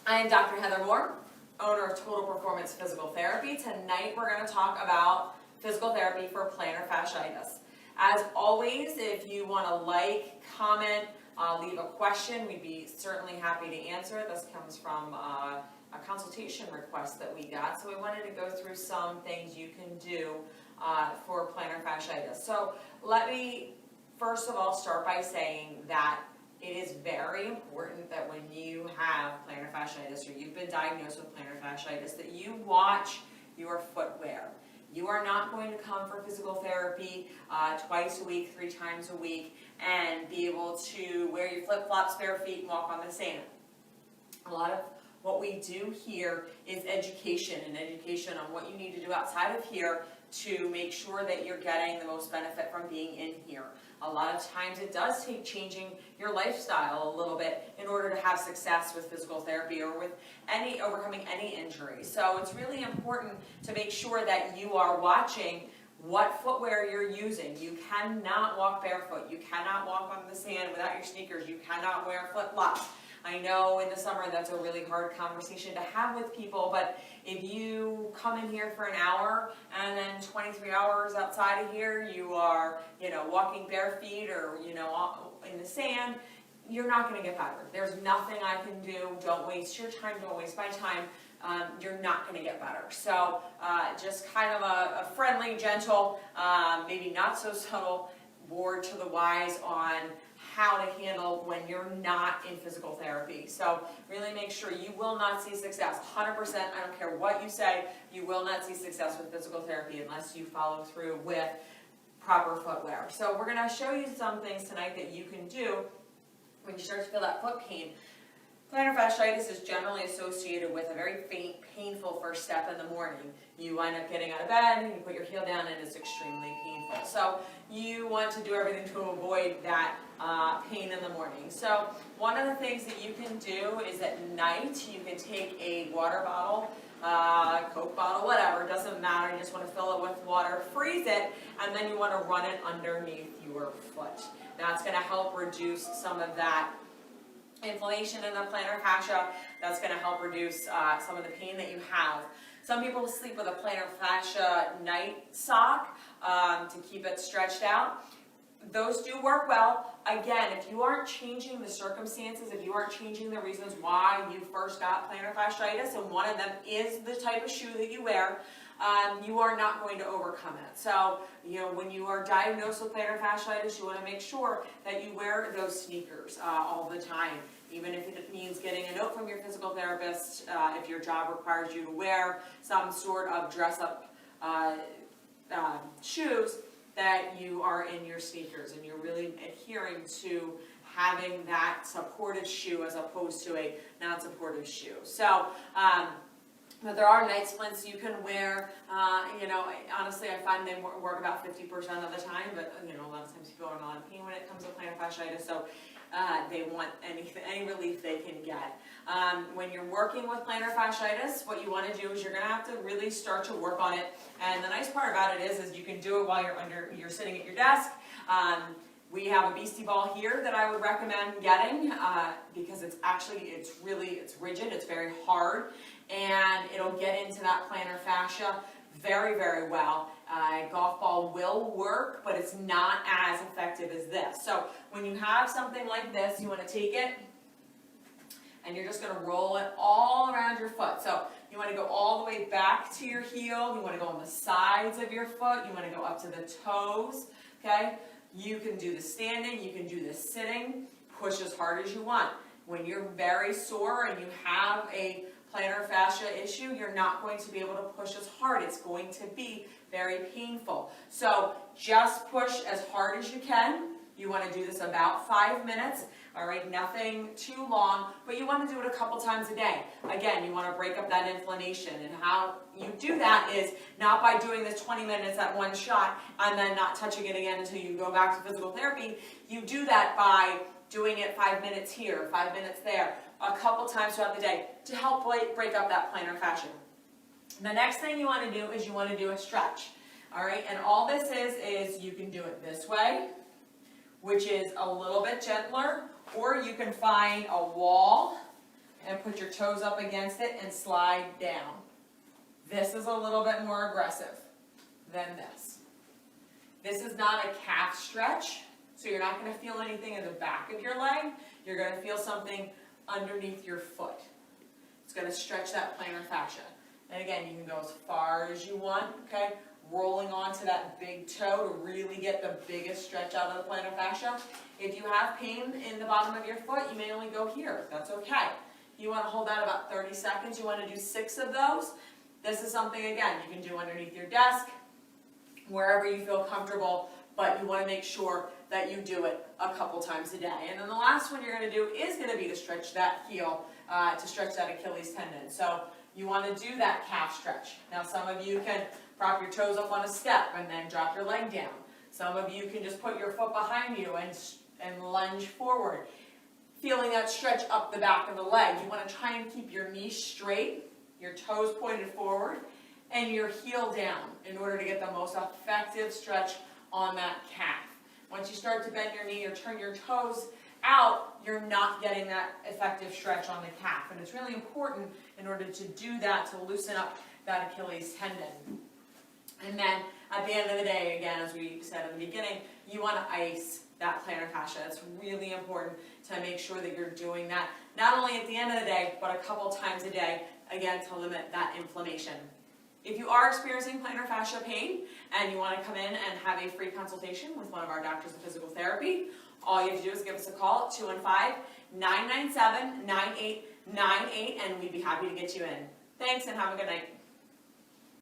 I am Dr. Heather Moore, owner of Total Performance Physical Therapy. Tonight we're going to talk about physical therapy for plantar fasciitis. As always, if you want to like, comment, leave a question, we'd be certainly happy to answer it. This comes from a consultation request that we got, so we wanted to go through some things you can do for plantar fasciitis. So let me first of all start by saying that it is very important that when you have plantar fasciitis or you've been diagnosed with plantar fasciitis that you watch your footwear. You are not going to come for physical therapy twice a week, 3 times a week, and be able to wear your flip-flops, bare feet, and walk on the sand. A lot of what we do here is education, and education on what you need to do outside of here to make sure that you're getting the most benefit from being in here. A lot of times it does take changing your lifestyle a little bit in order to have success with physical therapy or with overcoming any injury. So it's really important to make sure that you are watching what footwear you're using. You cannot walk barefoot. You cannot walk on the sand without your sneakers. You cannot wear flip-flops. I know in the summer that's a really hard conversation to have with people, but if you come in here for an hour and then 23 hours outside of here you are, walking bare feet or, in the sand, you're not going to get better. There's nothing I can do. Don't waste your time. Don't waste my time. You're not going to get better. So just kind of a friendly, gentle, maybe not so subtle word to the wise on how to handle when you're not in physical therapy. So really make sure you will not see success. 100%, I don't care what you say, you will not see success with physical therapy unless you follow through with proper footwear. So we're going to show you some things tonight that you can do when you start to feel that foot pain. Plantar fasciitis is generally associated with a very painful first step in the morning. You wind up getting out of bed and you put your heel down and it's extremely painful. So you want to do everything to avoid that pain in the morning. So one of the things that you can do is at night you can take a water bottle, Coke bottle, whatever, it doesn't matter, you just want to fill it with water, freeze it, and then you want to run it underneath your foot. That's going to help reduce some of that inflammation in the plantar fascia. That's going to help reduce some of the pain that you have. Some people sleep with a plantar fascia night sock to keep it stretched out. Those do work well. Again, if you aren't changing the circumstances, if you aren't changing the reasons why you first got plantar fasciitis, and one of them is the type of shoe that you wear, you are not going to overcome it. So, when you are diagnosed with plantar fasciitis, you want to make sure that you wear those sneakers all the time. Even if it means getting a note from your physical therapist, if your job requires you to wear some sort of dress-up shoes, that you are in your sneakers and you're really adhering to having that supportive shoe as opposed to a non-supportive shoe. So, but there are night splints you can wear. Honestly, I find they work about 50% of the time, but a lot of times people are in a lot of pain when it comes to plantar fasciitis, so they want any relief they can get. When you're working with plantar fasciitis, what you want to do is you're going to have to really start to work on it. And the nice part about it is you can do it while you're sitting at your desk. We have a Beastie Ball here that I would recommend getting because it's rigid, it's very hard, and it'll get into that plantar fascia very, very well. Golf ball will work, but it's not as effective as this. So when you have something like this, you want to take it and you're just going to roll it all around your foot. So you want to go all the way back to your heel. You want to go on the sides of your foot. You want to go up to the toes. Okay? You can do the standing. You can do the sitting. Push as hard as you want. When you're very sore and you have a plantar fascia issue, you're not going to be able to push as hard. It's going to be very painful. So just push as hard as you can. You want to do this about 5 minutes. All right, nothing too long, but you want to do it a couple times a day. Again, you want to break up that inflammation, and how you do that is not by doing this 20 minutes at one shot and then not touching it again until you go back to physical therapy. You do that by doing it 5 minutes here, 5 minutes there, a couple times throughout the day to help break up that plantar fascia. The next thing you want to do is you want to do a stretch. All right, and all this is you can do it this way, which is a little bit gentler, or you can find a wall and put your toes up against it and slide down. This is a little bit more aggressive than this. This is not a calf stretch, so you're not going to feel anything in the back of your leg. You're going to feel something underneath your foot. It's going to stretch that plantar fascia. And again, you can go as far as you want, okay? Rolling onto that big toe to really get the biggest stretch out of the plantar fascia. If you have pain in the bottom of your foot, you may only go here. That's okay. You want to hold that about 30 seconds. You want to do 6 of those. This is something, again, you can do underneath your desk, wherever you feel comfortable, but you want to make sure that you do it a couple times a day. And then the last one you're going to do is going to be to stretch that heel, to stretch that Achilles tendon. So you want to do that calf stretch. Now some of you can prop your toes up on a step and then drop your leg down. Some of you can just put your foot behind you and lunge forward. Feeling that stretch up the back of the leg. You want to try and keep your knees straight, your toes pointed forward, and your heel down in order to get the most effective stretch on that calf. Once you start to bend your knee or turn your toes out, you're not getting that effective stretch on the calf. And it's really important in order to do that, to loosen up that Achilles tendon. And then at the end of the day, again, as we said in the beginning, you want to ice that plantar fascia. It's really important to make sure that you're doing that, not only at the end of the day, but a couple times a day, again, to limit that inflammation. If you are experiencing plantar fascia pain and you want to come in and have a free consultation with one of our doctors of physical therapy, all you have to do is give us a call at 215-997-9898 and we'd be happy to get you in. Thanks and have a good night.